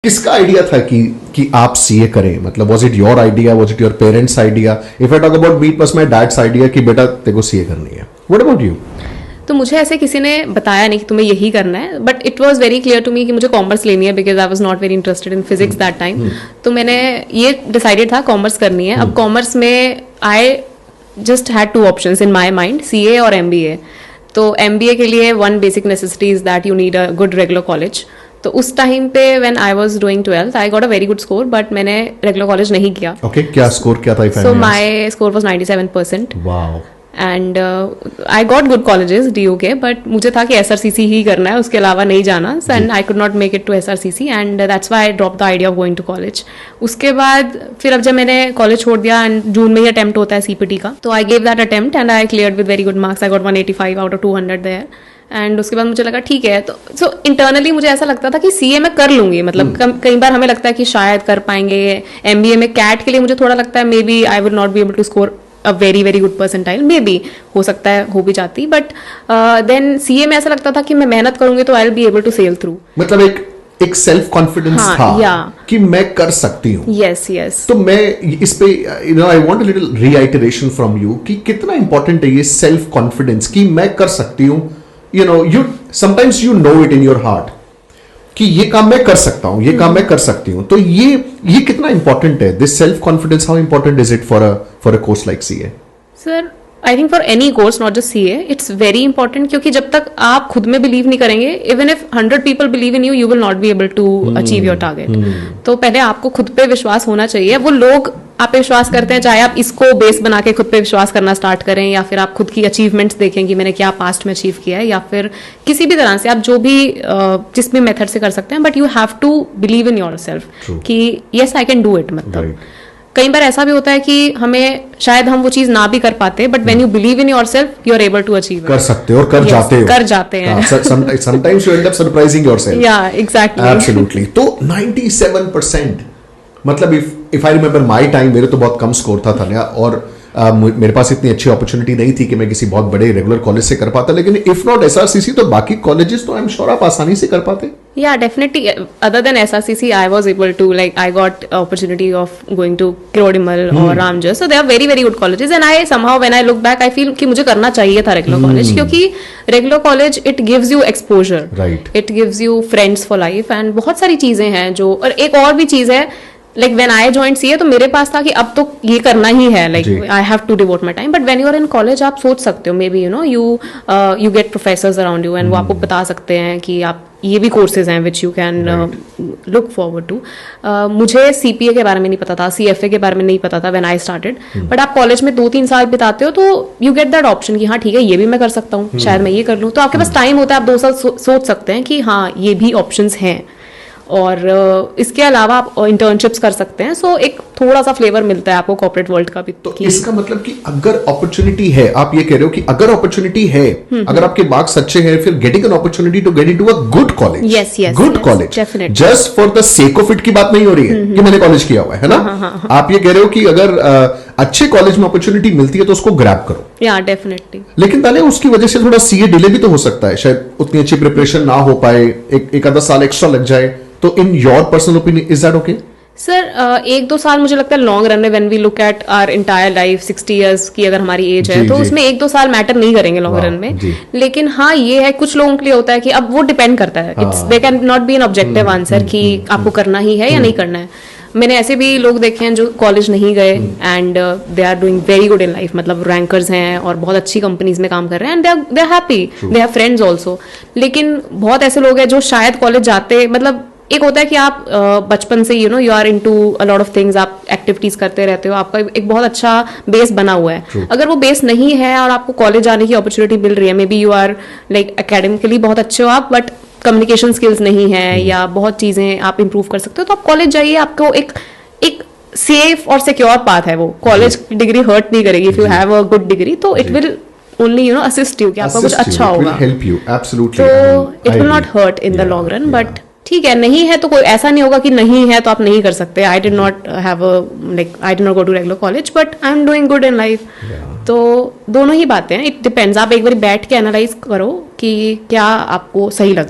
किसका आइडिया था कि आप सीए करें? मतलब was it your idea, was it your parents idea? If I talk about me, बस माय डैड्स आइडिया कि बेटा तेरे को सीए करनी है. What about you? तो मुझे ऐसे किसी ने बताया नहीं कि तुम्हें यही करना है, but it was very clear to me कि मुझे कॉमर्स लेनी है because I was not very interested in physics that time. तो मैंने ये डिसाइडेड था कॉमर्स करनी है. अब कॉमर्स में I just had two options in my mind, CA और एमबीए. तो एमबीए के लिए one basic necessity is that you need a good regular college. तो उस टाइम पे when I was doing 12th I got a very good score, but मैंने regular college नहीं किया. ओके, क्या स्कोर क्या था? So my score was 97%. Wow. And I got good colleges DU के, बट मुझे था कि SRCC ही करना है, उसके अलावा नहीं जाना. And I could not make it to SRCC and that's why I drop the idea of going to college. उसके बाद फिर अब जब मैंने कॉलेज छोड़ दिया एंड जून में ही अटेम्प्ट होता है CPT का, तो I gave that attempt and I cleared with very good marks. I got 185 out of 200 there. And उसके बाद मुझे लगा ठीक है. तो सो इंटरनली मुझे ऐसा लगता था कि CA मैं कर लूंगी. मतलब कई बार हमें लगता है कि शायद कर पाएंगे. MBA में कैट के लिए मुझे थोड़ा लगता है maybe I will not be able to score a very very good percentile. Maybe हो सकता है हो भी जाती, बट देन CA में ऐसा लगता था कि मैं मेहनत करूंगी तो I will be able to sail through. मतलब एक सेल्फ कॉन्फिडेंस था कि मैं कर सकती हूँ. यस. तो मैं इस पे I want a little reiteration from you कि कितना इंपॉर्टेंट है ये सेल्फ कॉन्फिडेंस कि मैं कर सकती हूँ. you sometimes you know it in your heart कि ये काम मैं कर सकता हूं, ये काम मैं कर सकती हूं. तो ये कितना इंपॉर्टेंट है? This self confidence, how important is it for a course like CA? Sir I think for any course, not just CA, it's very important. क्योंकि जब तक आप खुद में बिलीव नहीं करेंगे, even if 100 people believe in you, you will not be able to achieve your target. तो पहले आपको खुद पे विश्वास होना चाहिए. वो लोग आप पे विश्वास करते हैं, चाहे आप इसको बेस बना के खुद पे विश्वास करना स्टार्ट करें, या फिर आप खुद की अचीवमेंट्स देखें कि मैंने क्या पास्ट में अचीव किया है, या फिर किसी भी तरह से आप जो भी जिस भी मेथड से कर सकते हैं. But you have to believe in yourself कि yes I can do it. मतलब कई बार ऐसा भी होता है कि हमें शायद हम वो चीज ना भी कर पाते, but when you believe in yourself you are able to achieve. कर सकते हो और कर जाते हैं. Sometimes you end up surprising yourself. या एग्जैक्टली, एब्सोल्युटली. तो 97%, मतलब if I remember my time, मेरे तो बहुत कम स्कोर था तन्या, और मेरे पास इतनी अच्छी अपॉर्चुनिटी नहीं थी कि मैं किसी बहुत बड़े रेगुलर कॉलेज से कर पाता. लेकिन इफ नॉट SRCC तो बाकी कॉलेजेस तो आई एम श्योर आप आसानी से कर पाते. Yeah, definitely. Other than SRCC, I was able to, I got opportunity of going to Kirodimal or Ramjas. So they are very, very good colleges. And I somehow, when I look back, I feel कि मुझे करना चाहिए था regular college. क्योंकि regular college, it gives you exposure. Right. It gives you friends for life. And बहुत सारी चीजें हैं जो, और एक और भी चीज है, when I joined CA तो मेरे पास था कि अब तो ये करना ही है, I have to devote my time. But when you are in college, आप सोच सकते हो, maybe you get professors around you and वो आपको बता सकते हैं कि आप ये भी कोर्सेज हैं which you can look forward to. मुझे CPA के बारे में नहीं पता था, CFA के बारे में नहीं पता था when I started. बट आप कॉलेज में 2-3 साल बिताते हो तो you get that option कि हाँ ठीक है, ये भी मैं कर सकता हूँ, शायद मैं ये कर लूँ. तो आपके पास टाइम होता है, आप 2 साल सोच सकते हैं कि हाँ ये भी ऑप्शंस हैं. और इसके अलावा आप इंटर्नशिप्स कर सकते हैं. सो एक थोड़ा सा फ्लेवर मिलता है आपको कॉर्पोरेट वर्ल्ड का भी. तो इसका मतलब कि अगर अपॉर्चुनिटी है, आप ये कह रहे हो कि अगर अपॉर्चुनिटी है, अगर आपके मार्क्स अच्छे हैं, फिर getting an opportunity to get into a good college. Yes, good college, just for the sake of it की बात नहीं हो रही है कि मैंने कॉलेज किया हुआ है ना. आप ये कह रहे हो कि अगर अच्छे कॉलेज में अपॉर्चुनिटी मिलती है तो उसको ग्रैब करो. या डेफिनेटली. लेकिन ताले उसकी वजह से थोड़ा CA डिले भी तो हो सकता है, शायद उतनी अच्छी प्रिपरेशन ना हो पाए, एक आधा साल एक्स्ट्रा लग जाए. तो in your personal opinion is that okay? Sir 1-2 साल मुझे लगता है लॉन्ग रन में, when we look at our entire life, 60 years की अगर हमारी एज है तो उसमें 1-2 साल मैटर नहीं करेंगे लॉन्ग रन में. लेकिन हाँ ये है, कुछ लोगों के लिए होता है कि अब वो डिपेंड करता है. It's they can not be an objective answer कि आपको करना ही है या नहीं करना है. मैंने ऐसे भी लोग देखे हैं जो कॉलेज नहीं गए and they are doing very good in life. मतलब रैंकर्स हैं और बहुत अच्छी कंपनीज में काम कर रहे हैं and they are happy, they have friends also. लेकिन बहुत ऐसे लोग हैं जो शायद कॉलेज जाते, मतलब एक होता है कि आप बचपन से you are into a lot of things, आप एक्टिविटीज करते रहते हो, आपका एक बहुत अच्छा बेस बना हुआ है. अगर वो बेस नहीं है और आपको कॉलेज जाने की अपॉर्चुनिटी मिल रही है, maybe you are academically बहुत अच्छे हो आप, बट कम्युनिकेशन स्किल्स नहीं है या बहुत चीजें आप इंप्रूव कर सकते हो, तो आप कॉलेज जाइए. आपको एक सेफ और सिक्योर पाथ है. वो कॉलेज डिग्री हर्ट नहीं करेगी. If you have a good degree तो it will only assist you कि आपका कुछ अच्छा होगा. help you absolutely. So it will not hurt in the long run. But ठीक है, नहीं है तो कोई ऐसा नहीं होगा कि नहीं है तो आप नहीं कर सकते. I did not have I did not go to regular college, but I am doing good in life. तो दोनों ही बातें हैं. It depends. आप एक बार बैठ के एनालाइज करो कि क्या आपको सही लगता है.